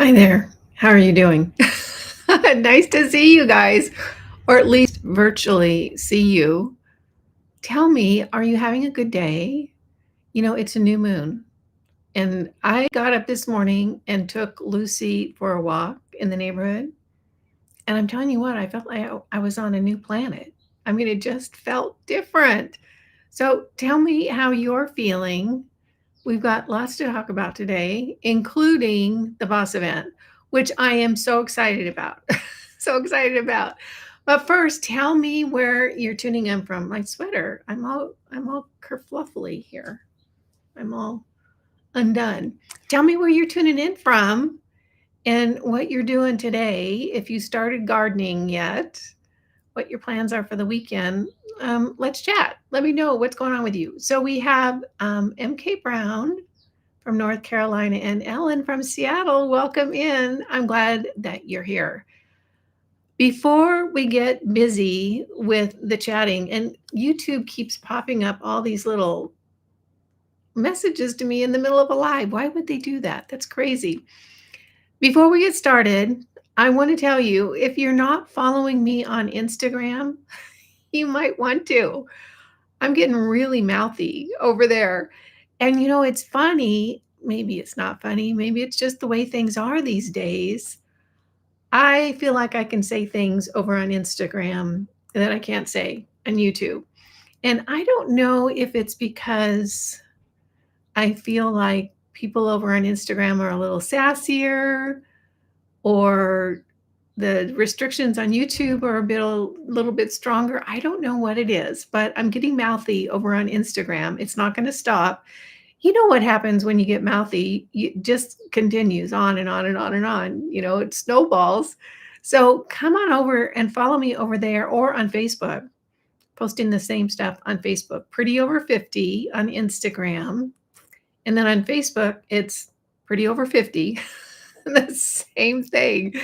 Hi there. How are you doing? Nice to see you guys, or at least virtually see you. Tell me, are you having a good day? It's a new moon, and I got up this morning and took Lucy for a walk in the neighborhood. And I'm telling you what, I felt like I was on a new planet. I mean, it just felt different. So tell me how you're feeling. We've got lots to talk about today, including the boss event, which I am so excited about. So excited about. But first, tell me where you're tuning in from. My sweater. I'm all kerfluffly here. I'm all undone. Tell me where you're tuning in from and what you're doing today. If you started gardening yet, what your plans are for the weekend. Let's chat. Let me know what's going on with you. So we have MK Brown from North Carolina and Ellen from Seattle. Welcome in. I'm glad that you're here. Before we get busy with the chatting, and YouTube keeps popping up all these little messages to me in the middle of a live. Why would they do that? That's crazy. Before we get started, I want to tell you, if you're not following me on Instagram, you might want to. I'm getting really mouthy over there. And it's funny. Maybe it's not funny. Maybe it's just the way things are these days. I feel like I can say things over on Instagram that I can't say on YouTube. And I don't know if it's because I feel like people over on Instagram are a little sassier, or the restrictions on YouTube are little bit stronger. I don't know what it is, but I'm getting mouthy over on Instagram. It's not going to stop. You know what happens when you get mouthy? It just continues on and on and on and on. It snowballs. So come on over and follow me over there or on Facebook, posting the same stuff on Facebook. Pretty Over 50 on Instagram. And then on Facebook, it's Pretty Over 50. The same thing.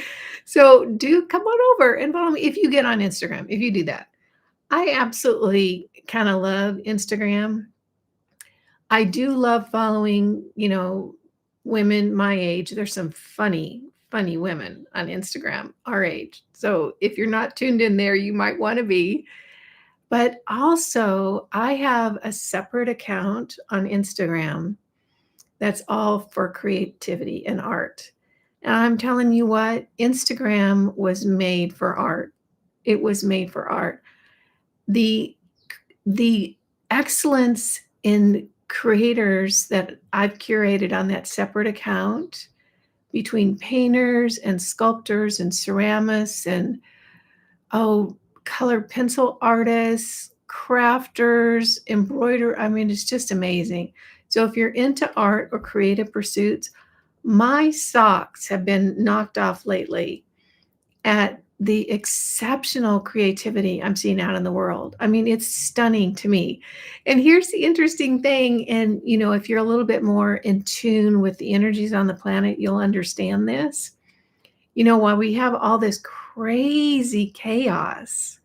So do come on over and follow me if you get on Instagram, if you do that. I absolutely kind of love Instagram. I do love following, women my age. There's some funny, funny women on Instagram our age. So if you're not tuned in there, you might want to be. But also, I have a separate account on Instagram that's all for creativity and art. And I'm telling you what, Instagram was made for art. It was made for art. The excellence in creators that I've curated on that separate account, between painters and sculptors and ceramists and colored pencil artists, crafters, embroider. I mean, it's just amazing. So if you're into art or creative pursuits, my socks have been knocked off lately at the exceptional creativity I'm seeing out in the world. I mean, it's stunning to me. And here's the interesting thing. And, if you're a little bit more in tune with the energies on the planet, you'll understand this. While we have all this crazy chaos,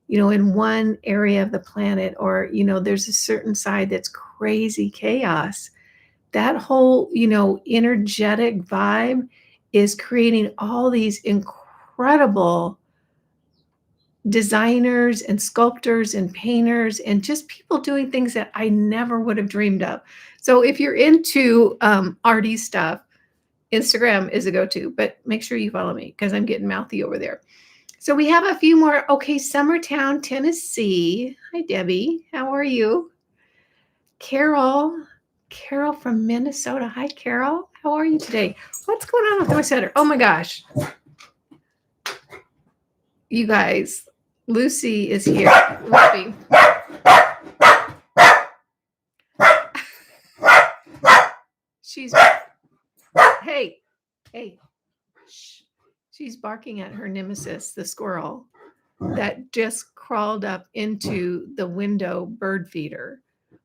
in one area of the planet, or, there's a certain side that's crazy chaos, that whole, energetic vibe is creating all these incredible designers and sculptors and painters and just people doing things that I never would have dreamed of. So if you're into arty stuff, Instagram is a go-to, but make sure you follow me because I'm getting mouthy over there. So we have a few more. Okay, Summertown, Tennessee. Hi, Debbie. How are you? Carol from Minnesota. Hi, Carol. How are you today? What's going on with my sweater? Oh my gosh. You guys, Lucy is here. Lucy. She's, hey. Shh. She's barking at her nemesis, the squirrel, that just crawled up into the window bird feeder,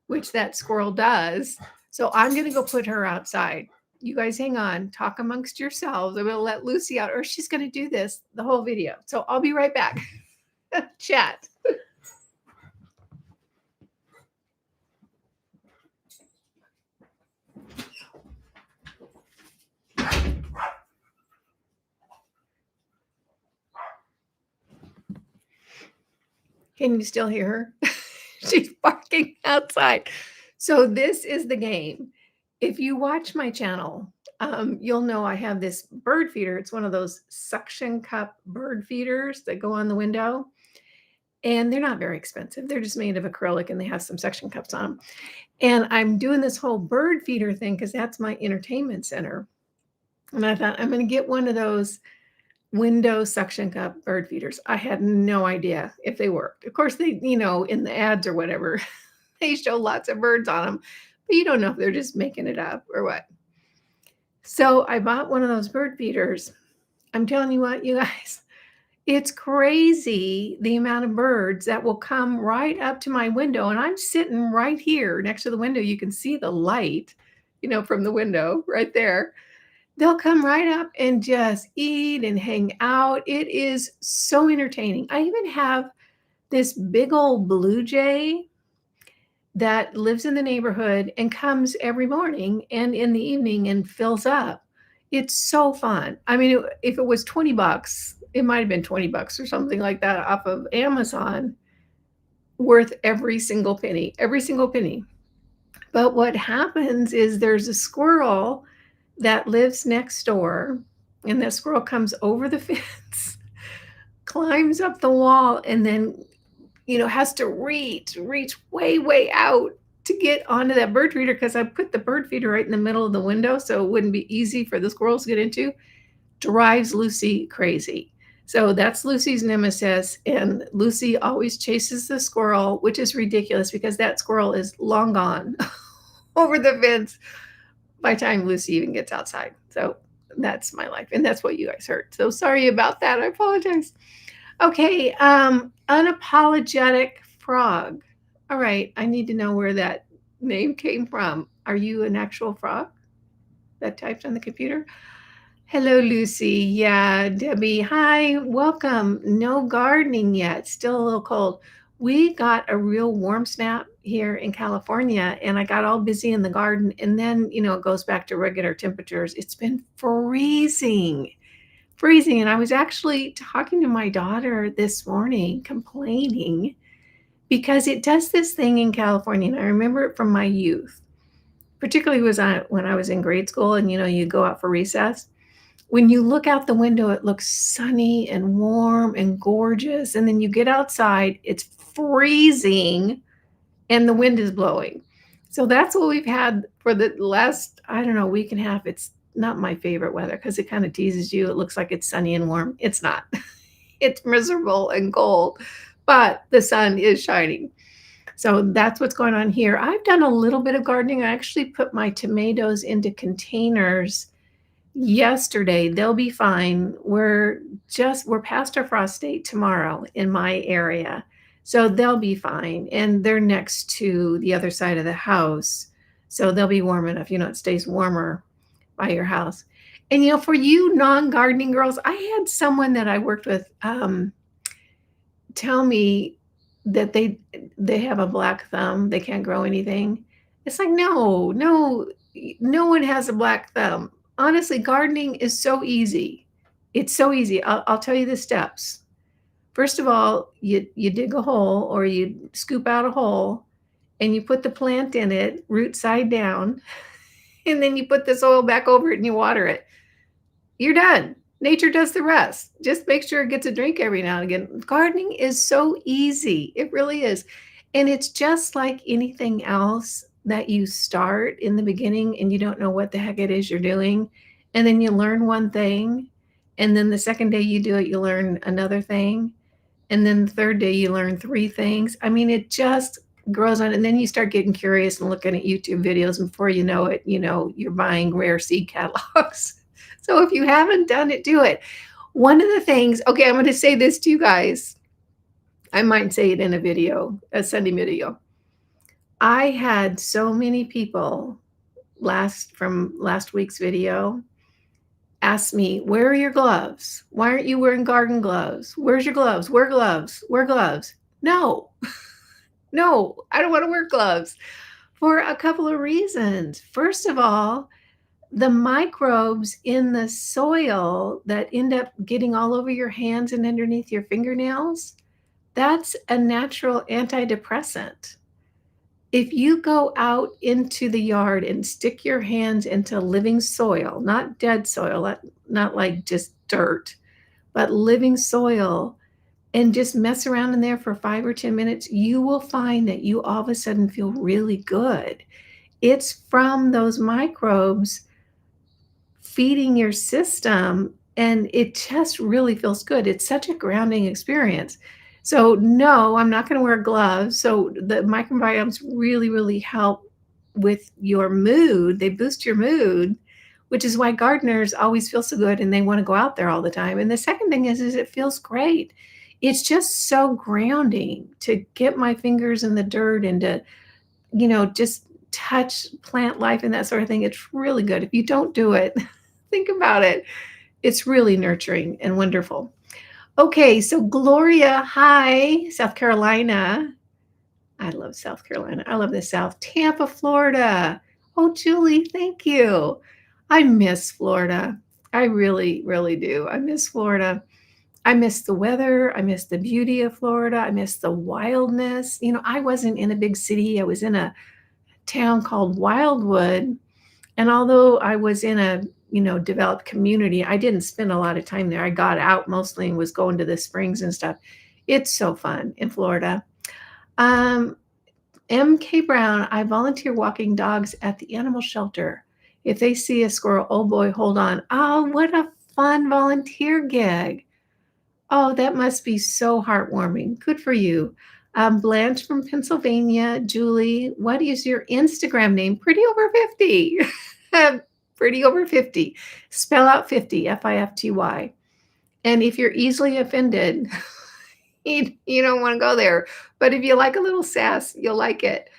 which that squirrel does. So I'm going to go put her outside. You guys hang on, talk amongst yourselves. I'm going to let Lucy out, or she's going to do this the whole video. So I'll be right back. Chat. Can you still hear her? She's barking outside. So this is the game. If you watch my channel, you'll know I have this bird feeder. It's one of those suction cup bird feeders that go on the window. And they're not very expensive. They're just made of acrylic and they have some suction cups on them. And I'm doing this whole bird feeder thing because that's my entertainment center. And I thought I'm going to get one of those window suction cup bird feeders. I had no idea if they worked. Of course, they, in the ads or whatever, they show lots of birds on them, but you don't know if they're just making it up or what. So I bought one of those bird feeders. I'm telling you what, you guys, it's crazy the amount of birds that will come right up to my window. And I'm sitting right here next to the window. You can see the light, from the window right there. They'll come right up and just eat and hang out. It is so entertaining. I even have this big old blue jay that lives in the neighborhood and comes every morning and in the evening and fills up. It's so fun. I mean, if it was $20, it might have been $20 or something like that off of Amazon, worth every single penny, every single penny. But what happens is there's a squirrel that lives next door, and that squirrel comes over the fence, climbs up the wall, and then, has to reach way, way out to get onto that bird feeder because I put the bird feeder right in the middle of the window so it wouldn't be easy for the squirrels to get into. Drives Lucy crazy. So that's Lucy's nemesis, and Lucy always chases the squirrel, which is ridiculous because that squirrel is long gone over the fence by the time Lucy even gets outside. So that's my life, and that's what you guys heard. So sorry about that. I apologize. Okay, unapologetic frog. All right, I need to know where that name came from. Are you an actual frog that typed on the computer? Hello, Lucy. Yeah, Debbie. Hi, welcome. No gardening yet. Still a little cold. We got a real warm snap here in California, and I got all busy in the garden. And then, it goes back to regular temperatures. It's been freezing. And I was actually talking to my daughter this morning, complaining because it does this thing in California. And I remember it from my youth, particularly when I was in grade school and, you go out for recess. When you look out the window, it looks sunny and warm and gorgeous. And then you get outside, it's freezing and the wind is blowing. So that's what we've had for the last, I don't know, week and a half. It's not my favorite weather because it kind of teases you. It looks like it's sunny and warm. It's not. It's miserable and cold, but the sun is shining. So that's what's going on here. I've done a little bit of gardening. I actually put my tomatoes into containers yesterday. They'll be fine. We're past our frost date tomorrow in my area. So they'll be fine. And they're next to the other side of the house. So they'll be warm enough. It stays warmer by your house. And, for you non-gardening girls, I had someone that I worked with tell me that they have a black thumb. They can't grow anything. It's like, no one has a black thumb. Honestly, gardening is so easy. It's so easy. I'll tell you the steps. First of all, you dig a hole or you scoop out a hole and you put the plant in it, root side down, and then you put the soil back over it and you water it. You're done. Nature does the rest. Just make sure it gets a drink every now and again. Gardening is so easy. It really is. And it's just like anything else that you start in the beginning and you don't know what the heck it is you're doing. And then you learn one thing. And then the second day you do it, you learn another thing. And then the third day you learn 3 things. I mean, it just grows on. And then you start getting curious and looking at YouTube videos. And before you know it, you're buying rare seed catalogs. So if you haven't done it, do it. One of the things, okay, I'm going to say this to you guys. I might say it in a Sunday video. I had so many people from last week's video ask me, where are your gloves? Why aren't you wearing garden gloves? Where's your gloves? Wear gloves. Wear gloves. No, I don't want to wear gloves for a couple of reasons. First of all, the microbes in the soil that end up getting all over your hands and underneath your fingernails, That's a natural antidepressant. If you go out into the yard and stick your hands into living soil, not dead soil, not like just dirt, but living soil, and just mess around in there for 5 or 10 minutes, you will find that you all of a sudden feel really good. It's from those microbes feeding your system, and it just really feels good. It's such a grounding experience. So no, I'm not going to wear gloves. So the microbiomes really, really help with your mood. They boost your mood, which is why gardeners always feel so good and they want to go out there all the time. And the second thing is it feels great. It's just so grounding to get my fingers in the dirt and to, just touch plant life and that sort of thing. It's really good. If you don't do it, think about it. It's really nurturing and wonderful. Okay, so Gloria, hi, South Carolina. I love South Carolina. I love the South. Tampa, Florida. Oh, Julie, thank you. I miss Florida. I really, really do. I miss Florida. I miss the weather. I miss the beauty of Florida. I miss the wildness. I wasn't in a big city. I was in a town called Wildwood. And although I was in a, developed community, I didn't spend a lot of time there. I got out mostly and was going to the springs and stuff. It's so fun in Florida. MK Brown, I volunteer walking dogs at the animal shelter. If they see a squirrel, oh boy, hold on. Oh, what a fun volunteer gig. Oh, that must be so heartwarming. Good for you. Blanche from Pennsylvania. Julie, what is your Instagram name? Pretty over 50. Pretty over 50. Spell out 50, F-I-F-T-Y. And if you're easily offended, you don't want to go there. But if you like a little sass, you'll like it.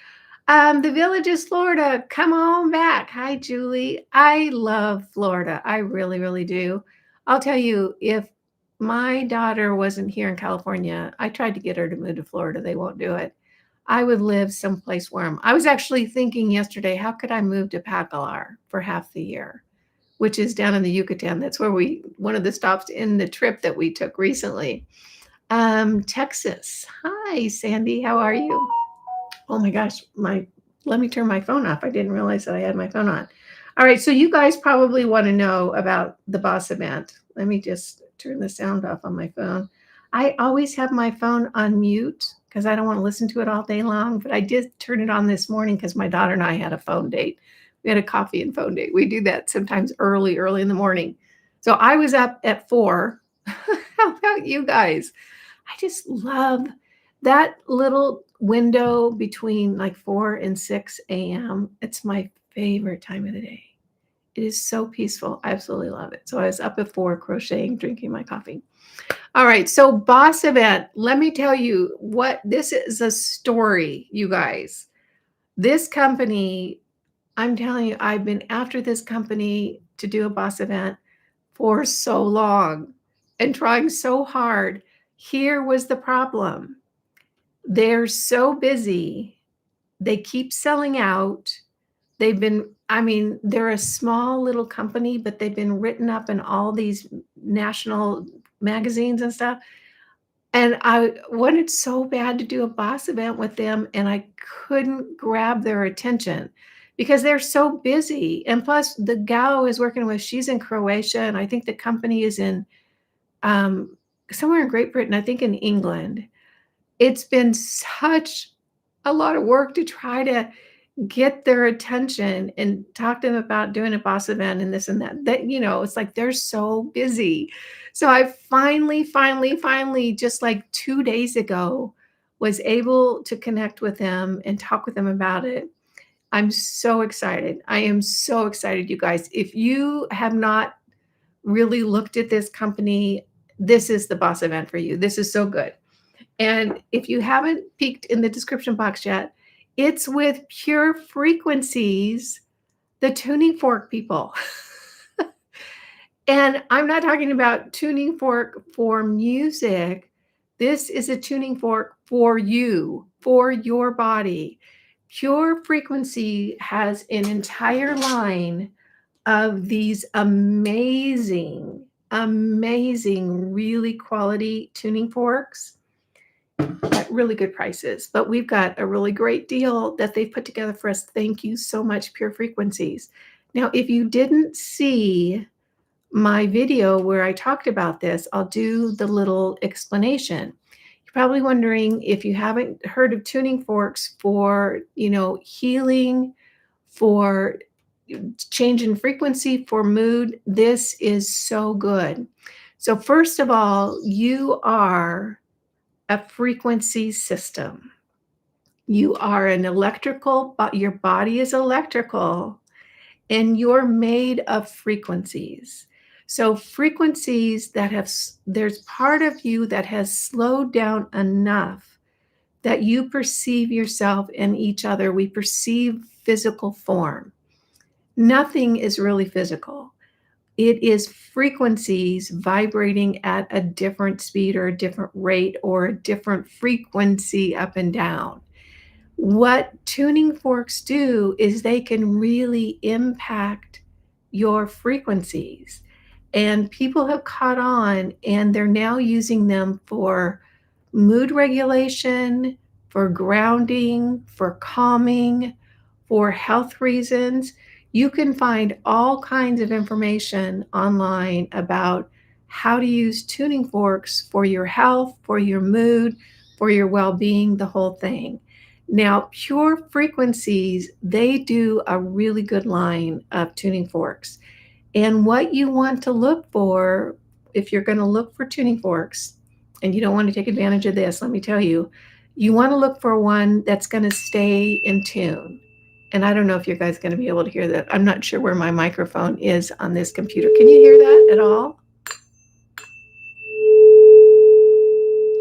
The Villages, Florida. Come on back. Hi, Julie. I love Florida. I really, really do. I'll tell you, if my daughter wasn't here in California, I tried to get her to move to Florida. They won't do it. I would live someplace warm. I was actually thinking yesterday, how could I move to Pacalar for half the year, which is down in the Yucatan. That's where one of the stops in the trip that we took recently. Texas. Hi, Sandy. How are you? Oh my gosh, let me turn my phone off. I didn't realize that I had my phone on. All right, so you guys probably want to know about the Boss event. Let me just turn the sound off on my phone. I always have my phone on mute because I don't want to listen to it all day long, but I did turn it on this morning because my daughter and I had a phone date. We had a coffee and phone date. We do that sometimes early in the morning. So I was up at 4. How about you guys? I just love that little window between like 4 and 6 a.m. It's my favorite time of the day. It is so peaceful. I absolutely love it. So I was up at 4 crocheting, drinking my coffee. All right. So Boss event, let me tell you what this is, a story, you guys. This company, I'm telling you, I've been after this company to do a Boss event for so long and trying so hard. Here was the problem. They're so busy. They keep selling out. They're a small little company, but they've been written up in all these national magazines and stuff. And I wanted so bad to do a Boss event with them, and I couldn't grab their attention because they're so busy. And plus, the gal I was working with, she's in Croatia, and I think the company is in somewhere in Great Britain, I think in England. It's been such a lot of work to try to get their attention and talk to them about doing a Boss event and this and that. It's like they're so busy. So I finally, just like 2 days ago, was able to connect with them and talk with them about it. I'm so excited. I am so excited, you guys. If you have not really looked at this company, this is the Boss event for you. This is so good. And if you haven't peeked in the description box yet, it's with Pure Frequencies, the tuning fork people. And I'm not talking about tuning fork for music. This is a tuning fork for you, for your body. Pure Frequency has an entire line of these amazing, really quality tuning forks. at really good prices. But we've got a really great deal that they've put together for us. Thank you so much, Pure Frequencies. Now, if you didn't see my video where I talked about this, I'll do the little explanation. You're probably wondering, if you haven't heard of tuning forks for, healing, for change in frequency, for mood, this is so good. So first of all, you are a frequency system. You are an electrical, but your body is electrical, and you're made of frequencies. So frequencies that there's part of you that has slowed down enough that you perceive yourself and each other. We perceive physical form. Nothing is really physical. It is frequencies vibrating at a different speed or a different rate or a different frequency up and down. What tuning forks do is they can really impact your frequencies. And people have caught on, and they're now using them for mood regulation, for grounding, for calming, for health reasons. You can find all kinds of information online about how to use tuning forks for your health, for your mood, for your well-being, the whole thing. Now, Pure Frequencies, they do a really good line of tuning forks. And what you want to look for, if you're going to look for tuning forks, and you don't want to take advantage of this, let me tell you, you want to look for one that's going to stay in tune. And I don't know if you guys are going to be able to hear that. I'm not sure where my microphone is on this computer. Can you hear that at all?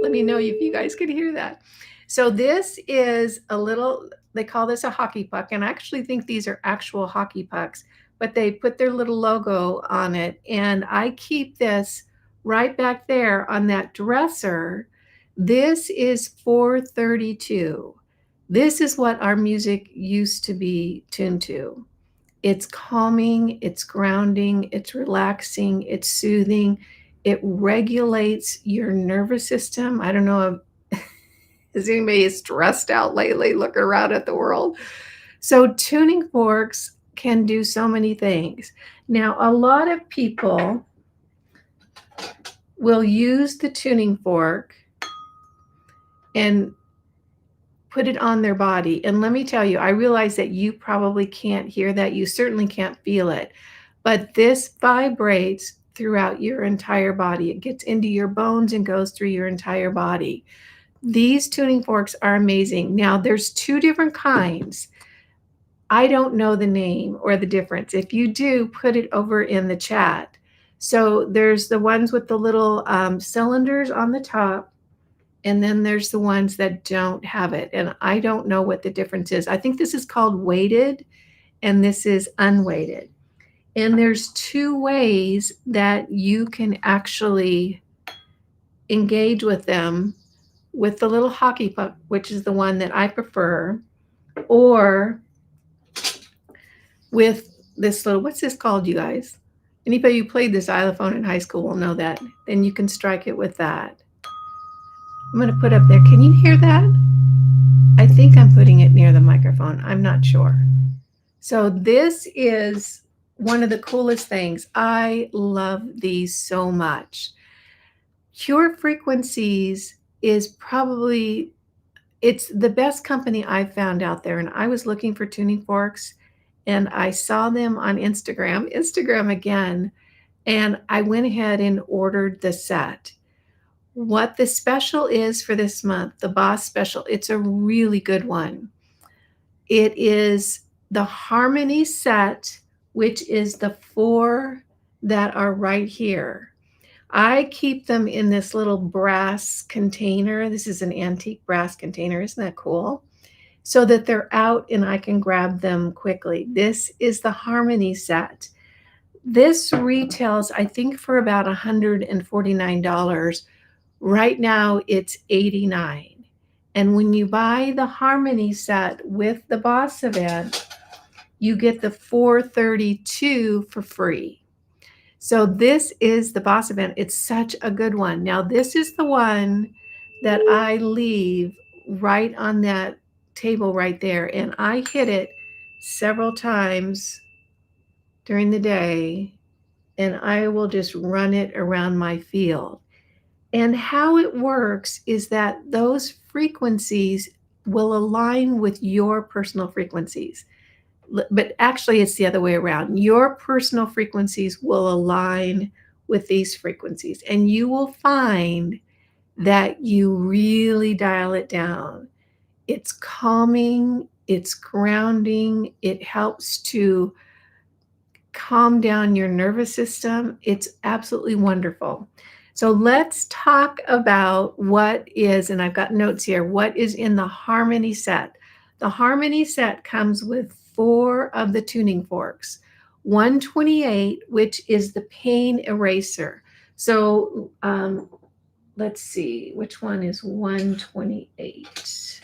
Let me know if you guys can hear that. So this is a little, they call this a hockey puck, and I actually think these are actual hockey pucks, but they put their little logo on it, and I keep this right back there on that dresser. This is 432. This is what our music used to be tuned to. It's calming, it's grounding, it's relaxing, it's soothing. It regulates your nervous system. I don't know if is anybody stressed out lately, looking around at the world. So tuning forks can do so many things. Now, a lot of people will use the tuning fork and put it on their body. And let me tell you, I realize that you probably can't hear that. You certainly can't feel it. But this vibrates throughout your entire body. It gets into your bones and goes through your entire body. These tuning forks are amazing. Now, there's two different kinds. I don't know the name or the difference. If you do, put it over in the chat. So there's the ones with the little cylinders on the top, and then there's the ones that don't have it. And I don't know what the difference is. I think this is called weighted, and this is unweighted. And there's two ways that you can actually engage with them, with the little hockey puck, which is the one that I prefer, or with this little, what's this called, you guys? Anybody who played this xylophone in high school will know that. Then you can strike it with that. I'm going to put up there. Can you hear that? I think I'm putting it near the microphone. I'm not sure. So this is one of the coolest things. I love these so much. Pure Frequencies is probably, it's the best company I've found out there. And I was looking for tuning forks, and I saw them on Instagram again, and I went ahead and ordered the set. What the special is for this month, the Boss Special, it's a really good one. It is the Harmony set, which is the 4 that are right here. I keep them in this little brass container. This is an antique brass container. Isn't that cool? So that they're out and I can grab them quickly. This is the Harmony set. This retails, I think, for about $149. Right now it's $89. And when you buy the Harmony set with the Boss event, you get the 432 for free. So this is the Boss event. It's such a good one. Now, this is the one that I leave right on that table right there. And I hit it several times during the day, and I will just run it around my field. And how it works is that those frequencies will align with your personal frequencies. But actually, it's the other way around. Your personal frequencies will align with these frequencies, and you will find that you really dial it down. It's calming, it's grounding, it helps to calm down your nervous system. It's absolutely wonderful. So let's talk about what is, and I've got notes here, what is in the Harmony set. The Harmony set comes with 4 of the tuning forks. 128, which is the pain eraser. So let's see, which one is 128?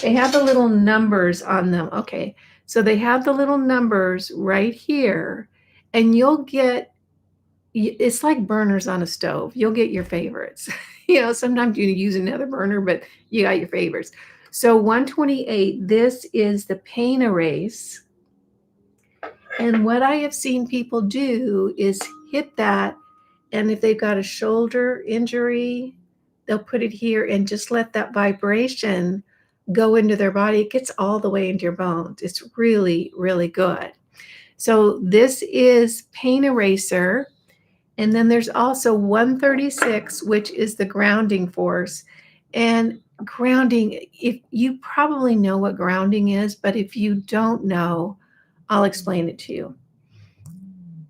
They have the little numbers on them. Okay, so they have the little numbers right here, and you'll get, it's like burners on a stove. You'll get your favorites. Sometimes you use another burner, but you got your favorites. So 128, this is the pain erase. And what I have seen people do is hit that, and if they've got a shoulder injury, they'll put it here and just let that vibration go into their body. It gets all the way into your bones. It's really, really good. So this is pain eraser. And then there's also 136, which is the grounding force. And grounding, if you probably know what grounding is, but if you don't know, I'll explain it to you.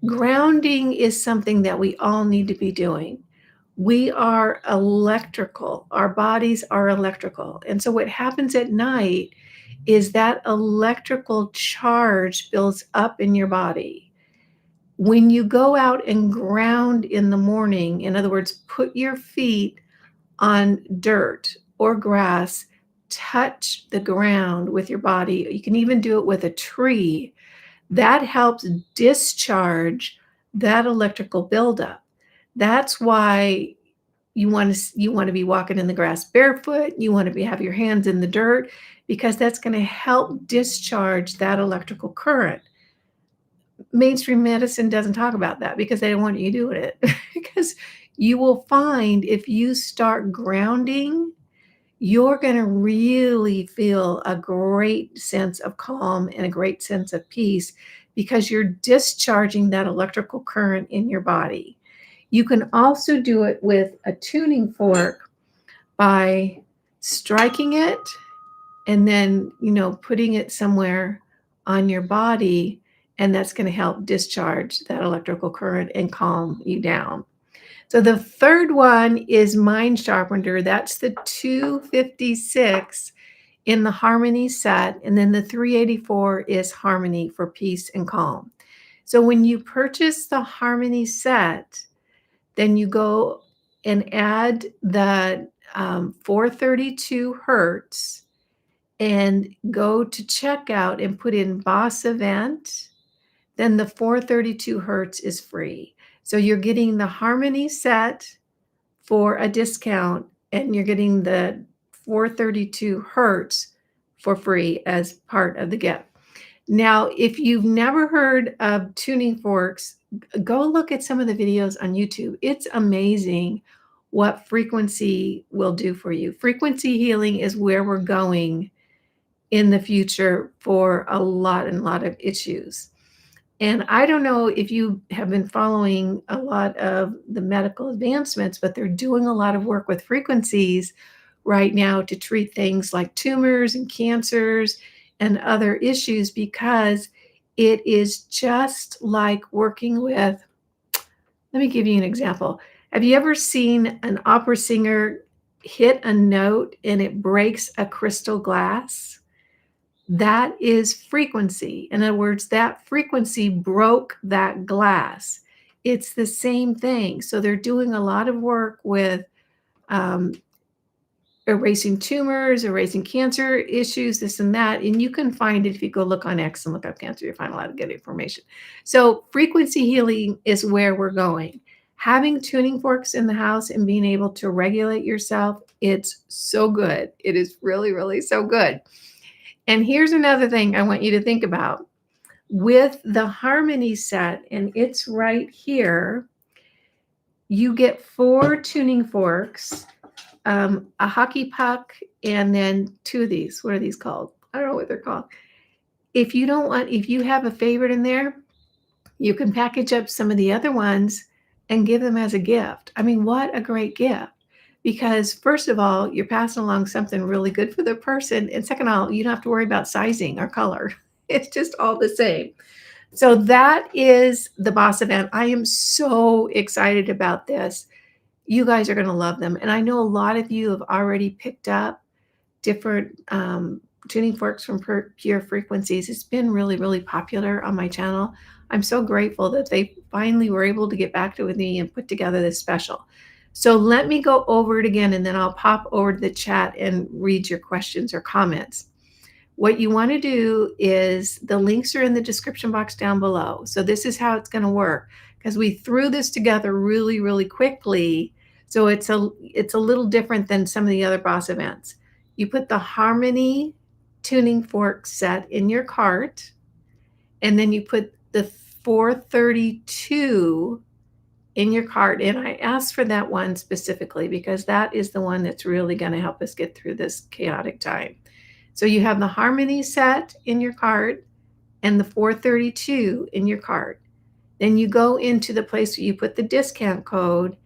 Grounding is something that we all need to be doing. We are electrical. Our bodies are electrical. And so what happens at night is that electrical charge builds up in your body. When you go out and ground in the morning, in other words, put your feet on dirt or grass, touch the ground with your body. You can even do it with a tree. That helps discharge that electrical buildup. That's why you want to be walking in the grass barefoot. You want to have your hands in the dirt, because that's going to help discharge that electrical current. Mainstream medicine doesn't talk about that because they don't want you doing it. Because you will find if you start grounding, you're going to really feel a great sense of calm and a great sense of peace, because you're discharging that electrical current in your body. You can also do it with a tuning fork by striking it and then, putting it somewhere on your body, and that's going to help discharge that electrical current and calm you down. So the third one is Mind Sharpener. That's the 256 in the Harmony set. And then the 384 is Harmony for peace and calm. So when you purchase the Harmony set, then you go and add the 432 hertz and go to checkout and put in Boss Event. Then the 432 hertz is free. So you're getting the Harmony set for a discount, and you're getting the 432 hertz for free as part of the gift. Now, if you've never heard of tuning forks, go look at some of the videos on YouTube. It's amazing what frequency will do for you. Frequency healing is where we're going in the future for a lot of issues. And I don't know if you have been following a lot of the medical advancements, but they're doing a lot of work with frequencies right now to treat things like tumors and cancers and other issues, because it is just like working with, let me give you an example. Have you ever seen an opera singer hit a note and it breaks a crystal glass? That is frequency. In other words, that frequency broke that glass. It's the same thing. So they're doing a lot of work with erasing tumors, erasing cancer issues, this and that. And you can find it if you go look on X and look up cancer, you'll find a lot of good information. So frequency healing is where we're going. Having tuning forks in the house and being able to regulate yourself, it's so good. It is really, really so good. And here's another thing I want you to think about. With the Harmony set, and it's right here, you get 4 tuning forks, a hockey puck, and then 2 of these. What are these called? I don't know what they're called. If you have a favorite in there, you can package up some of the other ones and give them as a gift. I mean, what a great gift. Because first of all, you're passing along something really good for the person. And second of all, you don't have to worry about sizing or color. It's just all the same. So that is the Boss event. I am so excited about this. You guys are going to love them. And I know a lot of you have already picked up different tuning forks from Pure Frequencies. It's been really, really popular on my channel. I'm so grateful that they finally were able to get back to me and put together this special. So let me go over it again, and then I'll pop over to the chat and read your questions or comments. What you want to do is the links are in the description box down below. So this is how it's going to work, because we threw this together really, really quickly. So it's a little different than some of the other Boss events. You put the Harmony tuning fork set in your cart, and then you put the 432 in your cart. And I asked for that one specifically because that is the one that's really going to help us get through this chaotic time. So you have the Harmony set in your cart and the 432 in your cart. Then you go into the place where you put the discount code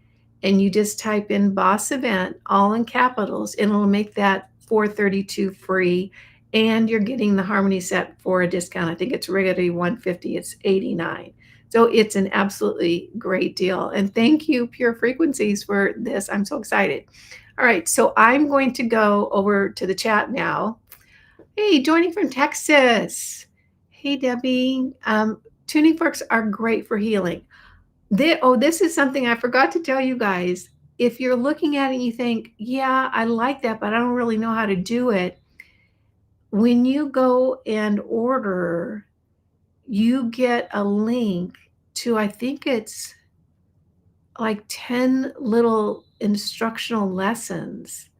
and you just type in Boss Event, all in capitals, and it'll make that 432 free. And you're getting the Harmony set for a discount. I think it's regularly $150, it's $89. So it's an absolutely great deal. And thank you, Pure Frequencies, for this. I'm so excited. All right, so I'm going to go over to the chat now. Hey, joining from Texas. Hey, Debbie. Tuning forks are great for healing. This is something I forgot to tell you guys. If you're looking at it and you think, yeah, I like that, but I don't really know how to do it. When you go and order, you get a link to, I think it's like 10 little instructional lessons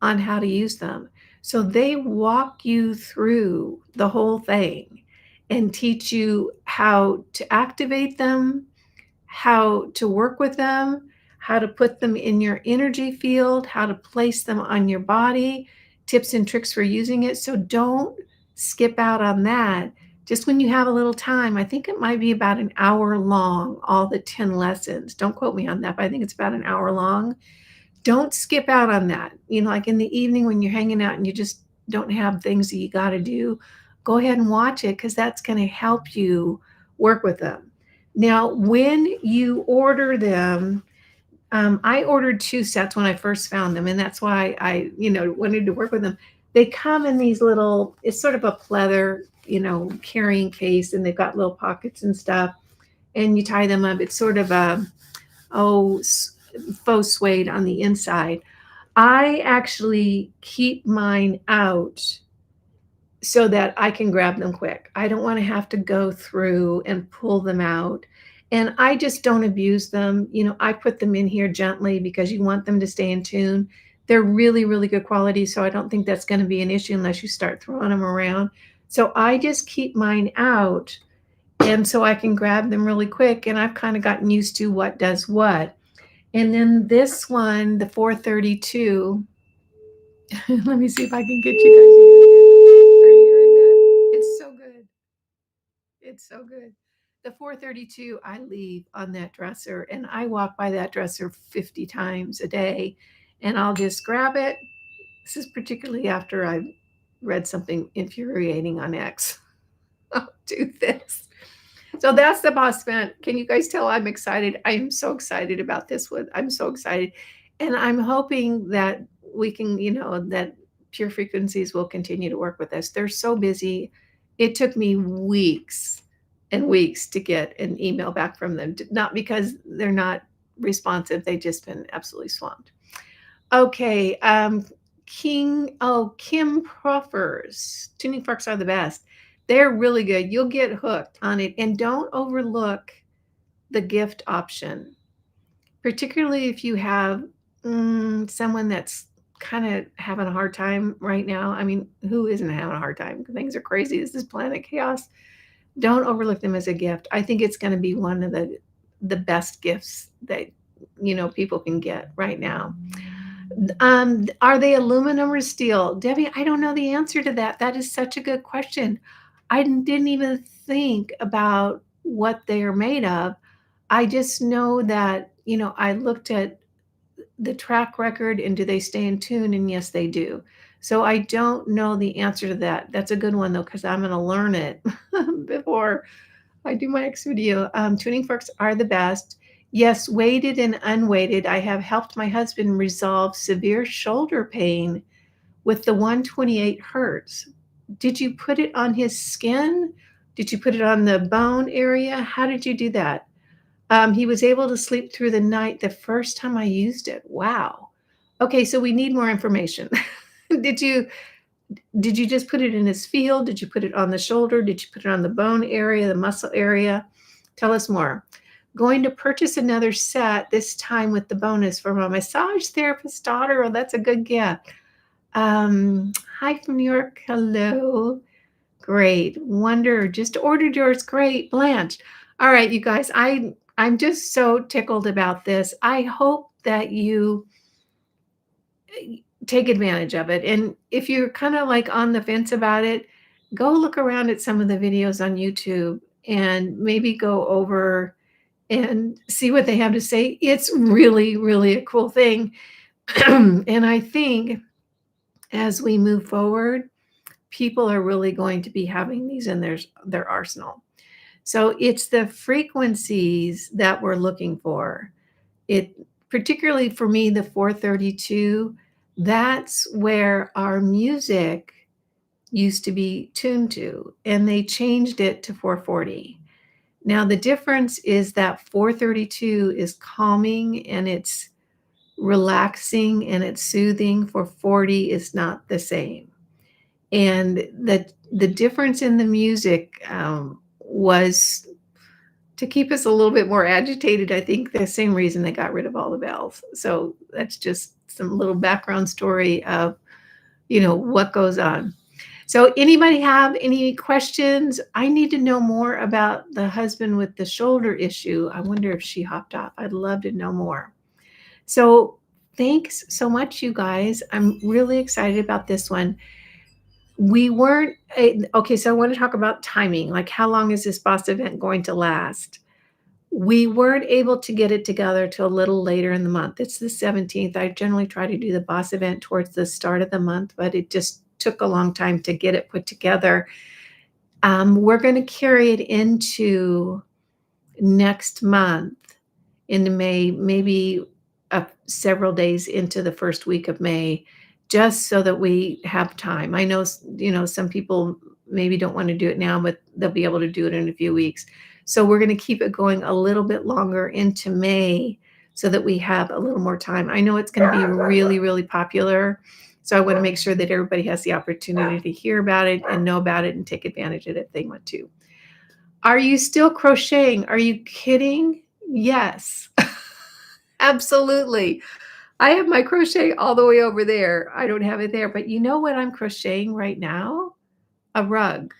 on how to use them. So they walk you through the whole thing and teach you how to activate them, how to work with them, how to put them in your energy field, how to place them on your body, tips and tricks for using it. So don't skip out on that. Just when you have a little time, I think it might be about an hour long, all the 10 lessons. Don't quote me on that, but I think it's about an hour long. Don't skip out on that. Like in the evening when you're hanging out and you just don't have things that you got to do, go ahead and watch it, because that's going to help you work with them. Now, when you order them, I ordered 2 sets when I first found them, and that's why I, wanted to work with them. They come in these little, it's sort of a pleather, carrying case, and they've got little pockets and stuff, and you tie them up. It's sort of a, faux suede on the inside. I actually keep mine out so that I can grab them quick. I don't want to have to go through and pull them out. And I just don't abuse them. I put them in here gently because you want them to stay in tune. They're really, really good quality, so I don't think that's going to be an issue unless you start throwing them around. So I just keep mine out, and so I can grab them really quick, and I've kind of gotten used to what does what. And then this one, the 432, let me see if I can get you guys. Are you hearing that? It's so good. It's so good. The 432 I leave on that dresser, and I walk by that dresser 50 times a day, and I'll just grab it. This is particularly after I've read something infuriating on X. I'll do this. So that's the Boss event. Can you guys tell I'm excited? I am so excited about this one. I'm so excited. And I'm hoping that we can, that Pure Frequencies will continue to work with us. They're so busy. It took me weeks and weeks to get an email back from them, not because they're not responsive. They've just been absolutely swamped. Okay. Kim Proffers. Tuning forks are the best. They're really good. You'll get hooked on it. And don't overlook the gift option. particularly if you have someone that's kind of having a hard time right now. I mean, who isn't having a hard time? Things are crazy. This is planet chaos. Don't overlook them as a gift. I think it's going to be one of the best gifts that people can get right now. Are they aluminum or steel? Debbie, I don't know the answer to that. That is such a good question. I didn't even think about what they are made of. I just know that, I looked at the track record and do they stay in tune? And yes, they do. So I don't know the answer to that. That's a good one though, because I'm going to learn it before I do my next video. Tuning forks are the best. Yes, weighted and unweighted. I have helped my husband resolve severe shoulder pain with the 128 hertz. Did you put it on his skin? Did you put it on the bone area? How did you do that? He was able to sleep through the night the first time I used it. Wow. Okay, so we need more information. Did you just put it in his field? Did you put it on the shoulder? Did you put it on the bone area, the muscle area? Tell us more. Going to purchase another set, this time with the bonus for my massage therapist daughter. Oh, that's a good gift. Hi from New York. Hello. Great. Wonder. Just ordered yours. Great. Blanche. All right, you guys. I'm just so tickled about this. I hope that you take advantage of it. And if you're kind of like on the fence about it, go look around at some of the videos on YouTube and maybe go over and see what they have to say. It's really, really a cool thing. And I think as we move forward, people are really going to be having these in their arsenal. So it's the frequencies that we're looking for. It particularly for me, the 432, that's where our music used to be tuned to, and they changed it to 440. Now the difference is that 432 is calming and it's relaxing and it's soothing. 440 is not the same. And the difference in the music was to keep us a little bit more agitated. I think the same reason they got rid of all the bells. So that's just some little background story of, what goes on. So anybody have any questions? I need to know more about the husband with the shoulder issue. I wonder if she hopped off. I'd love to know more. So thanks so much, you guys. I'm really excited about this one. We weren't, okay, so I want to talk about timing. Like, how long is this boss event going to last? We weren't able to get it together till a little later in the month. It's the 17th. I generally try to do the boss event towards the start of the month, but it just took a long time to get it put together. We're going to carry it into next month, into May, maybe several days into the first week of May, just so that we have time. I know, some people maybe don't want to do it now, but they'll be able to do it in a few weeks. So we're going to keep it going a little bit longer into May so that we have a little more time. I know it's going to be really, really popular. So I want to make sure that everybody has the opportunity to hear about it and know about it and take advantage of it if they want to. Are you still crocheting? Are you kidding? Yes, absolutely. I have my crochet all the way over there. I don't have it there, but you know what I'm crocheting right now? A rug.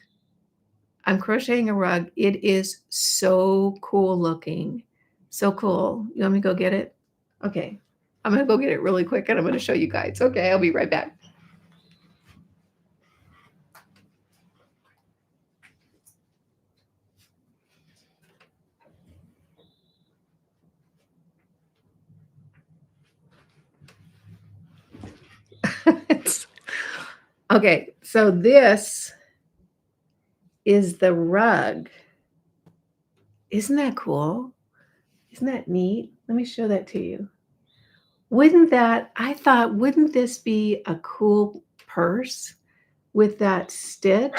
I'm crocheting a rug. It is so cool looking. So cool. You want me to go get it? Okay. I'm going to go get it really quick and I'm going to show you guys. Okay, I'll be right back. Okay, so this is the rug. Isn't that cool? Isn't that neat? Let me show that to you. I thought, wouldn't this be a cool purse with that stitch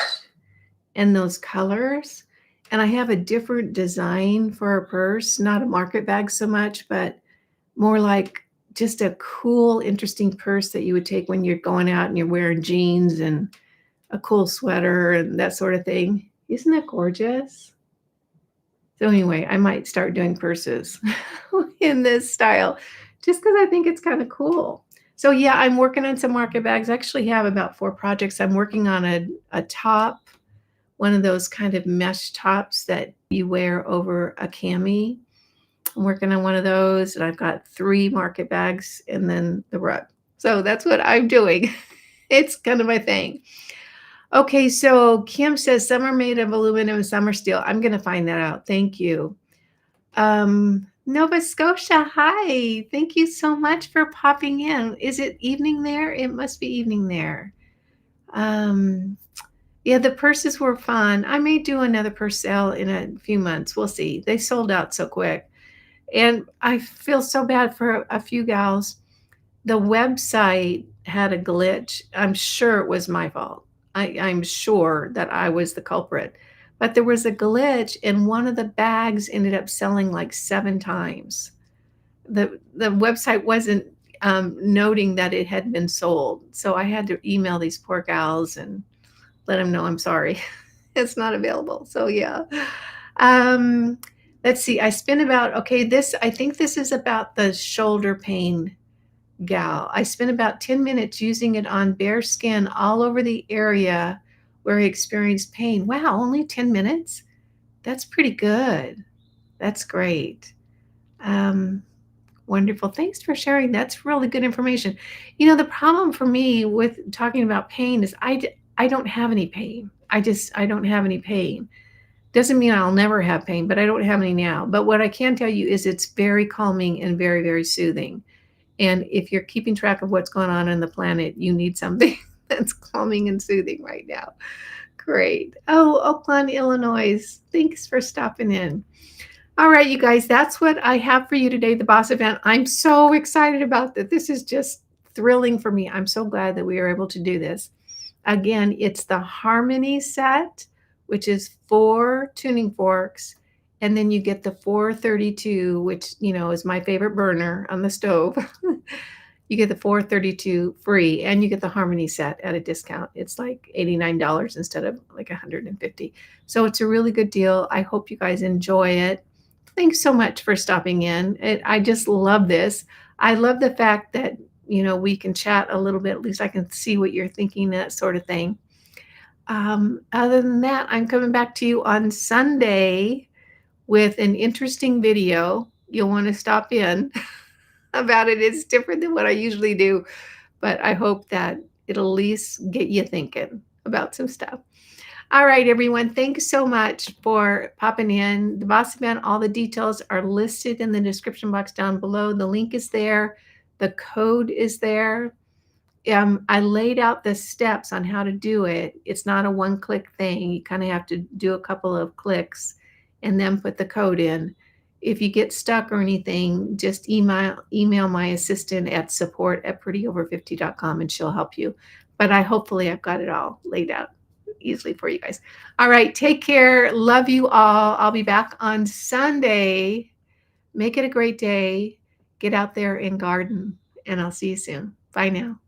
and those colors? And I have a different design for a purse, not a market bag so much, but more like just a cool, interesting purse that you would take when you're going out and you're wearing jeans and a cool sweater and that sort of thing. Isn't that gorgeous? So anyway, I might start doing purses in this style just because I think it's kind of cool. So yeah, I'm working on some market bags. I actually have about 4 projects. I'm working on a top, one of those kind of mesh tops that you wear over a cami. I'm working on one of those, and I've got 3 market bags and then the rug. So that's what I'm doing. It's kind of my thing. Okay, so Kim says some are made of aluminum and some are steel. I'm gonna find that out. Thank you. Nova Scotia, hi. Thank you so much for popping in. Is it evening there? It must be evening there. Um, yeah, the purses were fun. I may do another purse sale in a few months. We'll see. They sold out so quick. And I feel so bad for a few gals. The website had a glitch. I'm sure it was my fault. I'm sure that I was the culprit. But there was a glitch, and one of the bags ended up selling like 7 times. The website wasn't noting that it had been sold. So I had to email these poor gals and let them know I'm sorry. It's not available. So yeah. Um, let's see. I spent about, okay, I think this is about the shoulder pain gal. I spent about 10 minutes using it on bare skin all over the area where I experienced pain. Wow, only 10 minutes? That's pretty good. That's great. Um, Wonderful. Thanks for sharing. That's really good information. The problem for me with talking about pain is I don't have any pain. I don't have any pain. Doesn't mean I'll never have pain, but I don't have any now. But what I can tell you is it's very calming and very, very soothing. And if you're keeping track of what's going on the planet, you need something that's calming and soothing right now. Great. Oh, Oakland, Illinois. Thanks for stopping in. All right, you guys, that's what I have for you today, the Boss event. I'm so excited about that. This is just thrilling for me. I'm so glad that we are able to do this. Again, it's the Harmony set, which is 4 tuning forks. And then you get the 432, which, is my favorite burner on the stove. You get the 432 free, and you get the Harmony set at a discount. It's like $89 instead of like $150. So it's a really good deal. I hope you guys enjoy it. Thanks so much for stopping in. I just love this. I love the fact that, we can chat a little bit. At least I can see what you're thinking, that sort of thing. Other than that, I'm coming back to you on Sunday with an interesting video. You'll want to stop in about it. It's different than what I usually do, but I hope that it'll at least get you thinking about some stuff. All right, everyone. Thanks so much for popping in. The Boss event, all the details are listed in the description box down below. The link is there. The code is there. I laid out the steps on how to do it. It's not a one-click thing. You kind of have to do a couple of clicks and then put the code in. If you get stuck or anything, just email my assistant at support@prettyover50.com and she'll help you. But hopefully I've got it all laid out easily for you guys. All right, take care. Love you all. I'll be back on Sunday. Make it a great day. Get out there and garden, and I'll see you soon. Bye now.